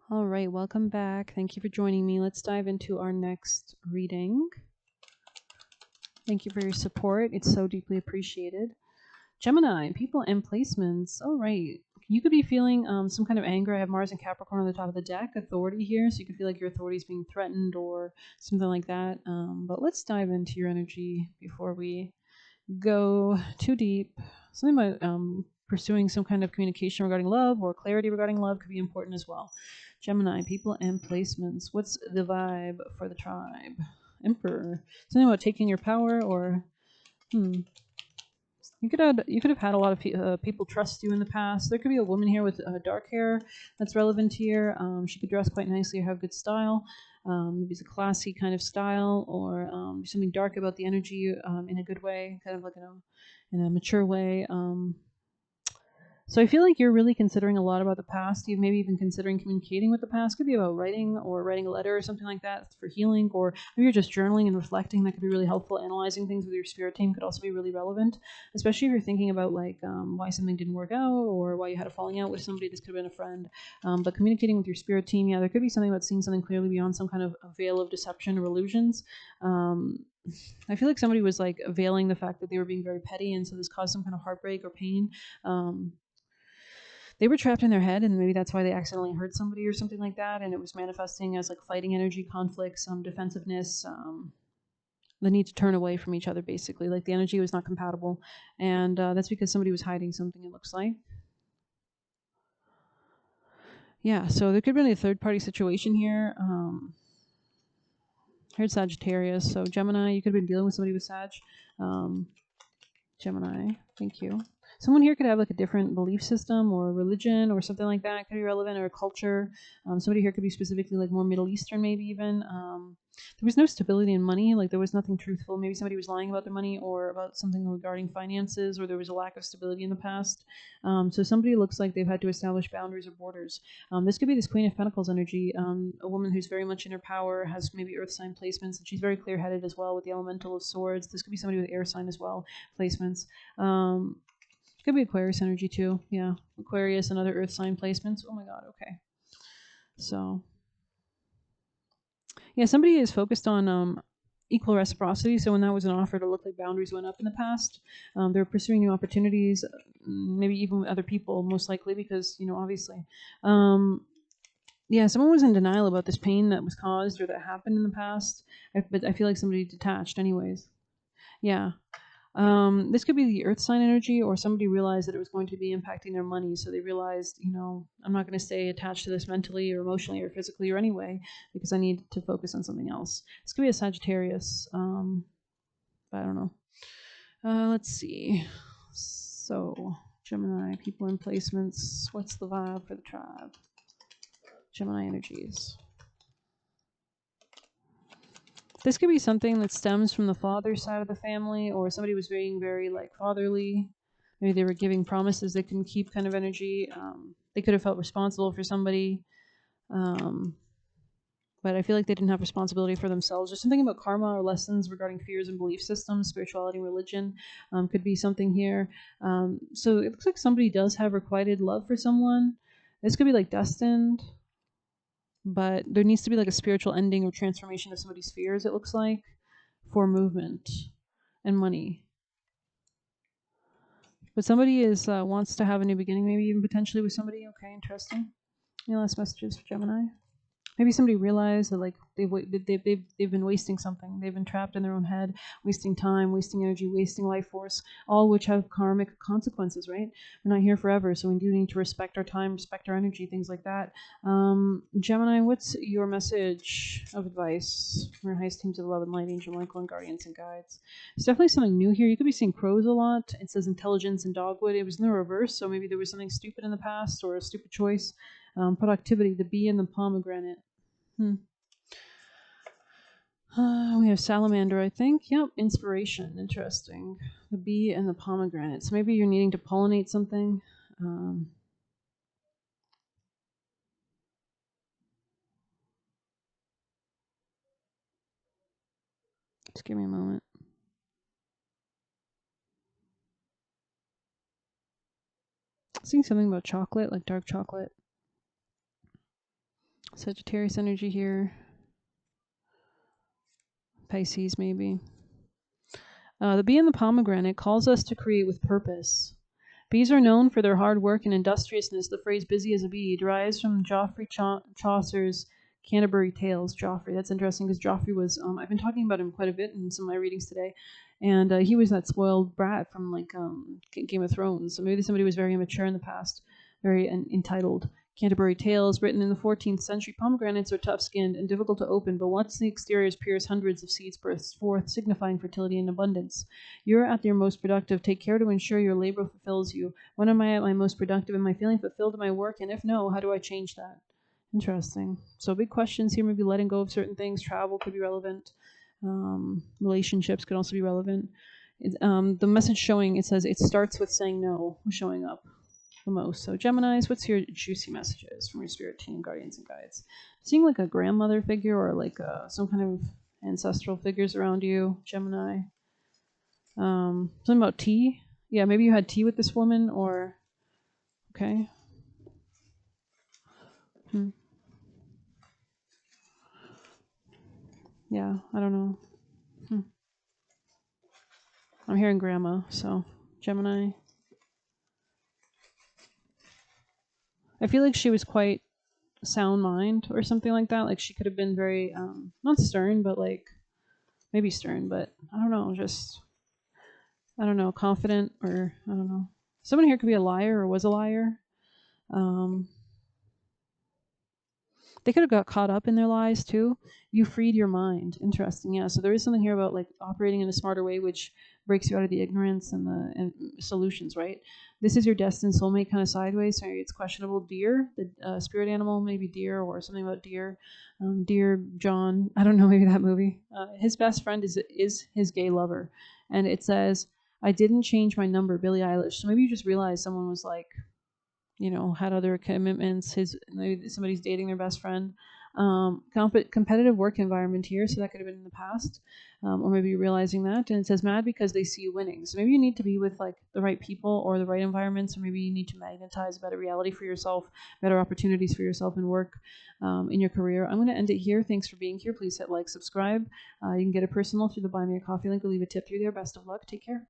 All right, welcome back. Thank you for joining me. Let's dive into our next reading. Thank you for your support. It's so deeply appreciated. Gemini, people and placements. All right. You could be feeling some kind of anger. I have Mars and Capricorn on the top of the deck, authority here. So you could feel like your authority is being threatened or something like that. But let's dive into your energy before we go too deep. Something about pursuing some kind of communication regarding love or clarity regarding love could be important as well. Gemini, people and placements. What's the vibe for the tribe? Emperor. Something about taking your power or you could have had a lot of people trust you in the past. There could be a woman here with dark hair that's relevant here. She could dress quite nicely or have good style. Maybe it's a classy kind of style or something dark about the energy in a good way, kind of like in a mature way. So I feel like you're really considering a lot about the past. You've maybe even considering communicating with the past. Could be about writing or writing a letter or something like that for healing, or maybe you're just journaling and reflecting. That could be really helpful. Analyzing things with your spirit team could also be really relevant, especially if you're thinking about like why something didn't work out or why you had a falling out with somebody. This could have been a friend. But communicating with your spirit team, yeah, there could be something about seeing something clearly beyond some kind of a veil of deception or illusions. I feel like somebody was like veiling the fact that they were being very petty, and so this caused some kind of heartbreak or pain. They were trapped in their head, and maybe that's why they accidentally hurt somebody or something like that, and it was manifesting as like fighting energy, conflicts, defensiveness, the need to turn away from each other, basically. Like the energy was not compatible, and that's because somebody was hiding something, it looks like. Yeah, so there could have been a third party situation here. Here's Sagittarius, so Gemini, you could have been dealing with somebody with Sag. Gemini, thank you. Someone here could have like a different belief system or religion or something like that. It could be relevant, or a culture. Somebody here could be specifically like more Middle Eastern, maybe even. There was no stability in money. Like there was nothing truthful. Maybe somebody was lying about their money or about something regarding finances, or there was a lack of stability in the past. So somebody looks like they've had to establish boundaries or borders. This could be this Queen of Pentacles energy, a woman who's very much in her power, has maybe Earth sign placements, and she's very clear-headed as well with the Elemental of Swords. This could be somebody with air sign as well, placements. Could be Aquarius energy too. Yeah, Aquarius and other Earth sign placements. Oh my God. Okay. So yeah, somebody is focused on equal reciprocity. So when that was an offer, to look like boundaries went up in the past. They're pursuing new opportunities, maybe even with other people, most likely because obviously. Yeah, someone was in denial about this pain that was caused or that happened in the past, but I feel like somebody detached, anyways. Yeah. This could be the earth sign energy, or somebody realized that it was going to be impacting their money. So they realized, I'm not going to stay attached to this mentally or emotionally or physically or anyway, because I need to focus on something else. This could be a Sagittarius. But I don't know. Let's see. So, Gemini, people and placements. What's the vibe for the tribe? Gemini energies. This could be something that stems from the father side of the family, or somebody was being very like fatherly. Maybe they were giving promises they couldn't keep, kind of energy. They could have felt responsible for somebody, but I feel like they didn't have responsibility for themselves. There's something about karma or lessons regarding fears and belief systems, spirituality, and religion. Could be something here. So it looks like somebody does have requited love for someone. This could be like destined, but there needs to be like a spiritual ending or transformation of somebody's fears, it looks like, for movement and money. But somebody is wants to have a new beginning, maybe even potentially with somebody. Okay, interesting. Any last messages for Gemini? Maybe somebody realized that like they've been wasting something. They've been trapped in their own head, wasting time, wasting energy, wasting life force, all which have karmic consequences, right? We're not here forever, so we do need to respect our time, respect our energy, things like that. Gemini, what's your message of advice from your highest teams of love and light, angel, Michael, and guardians and guides? There's definitely something new here. You could be seeing crows a lot. It says intelligence and dogwood. It was in the reverse, so maybe there was something stupid in the past or a stupid choice. Productivity, the bee and the pomegranate. We have salamander, I think. Yep, inspiration. Interesting. The bee and the pomegranate. So maybe you're needing to pollinate something. Just give me a moment. Seeing something about chocolate, like dark chocolate. Sagittarius energy here. Pisces, maybe. The bee in the pomegranate calls us to create with purpose. Bees are known for their hard work and industriousness. The phrase busy as a bee derives from Geoffrey Chaucer's Canterbury Tales. Geoffrey, that's interesting because Geoffrey was, I've been talking about him quite a bit in some of my readings today. And he was that spoiled brat from like Game of Thrones. So maybe somebody was very immature in the past, very entitled. Canterbury Tales, written in the 14th century, pomegranates are tough-skinned and difficult to open, but once the exteriors pierce, hundreds of seeds burst forth, signifying fertility and abundance. You're at your most productive. Take care to ensure your labor fulfills you. When am I at my most productive? Am I feeling fulfilled in my work? And if no, how do I change that? Interesting. So big questions here. Maybe letting go of certain things. Travel could be relevant. Relationships could also be relevant. The message showing, it says it starts with saying no, showing up the most. So Geminis, what's your juicy messages from your spirit team, guardians and guides? Seeing like a grandmother figure or like some kind of ancestral figures around you, Gemini. Something about tea. Yeah, maybe you had tea with this woman, or okay. Yeah, I don't know. I'm hearing grandma, so Gemini. I feel like she was quite sound mind or something like that. Like she could have been very not stern, but like maybe stern, but I don't know, just I don't know, confident, or I don't know. Someone here could be a liar or was a liar. Um, they could have got caught up in their lies too. You freed your mind. Interesting, yeah. So there is something here about like operating in a smarter way, which breaks you out of the ignorance and the solutions. Right. This is your destined soulmate, kind of sideways. So it's questionable. Deer, the spirit animal, maybe deer or something about deer. Dear John, I don't know, maybe that movie. His best friend is his gay lover, and it says, "I didn't change my number, Billie Eilish." So maybe you just realized someone was like, had other commitments. Maybe somebody's dating their best friend. Competitive work environment here, so that could have been in the past, or maybe you're realizing that. And it says mad because they see you winning. So maybe you need to be with like the right people or the right environments, or maybe you need to magnetize a better reality for yourself, better opportunities for yourself in work, in your career. I'm going to end it here. Thanks for being here. Please hit like, subscribe. You can get a personal through the Buy Me a Coffee link. We'll leave a tip through there. Best of luck. Take care.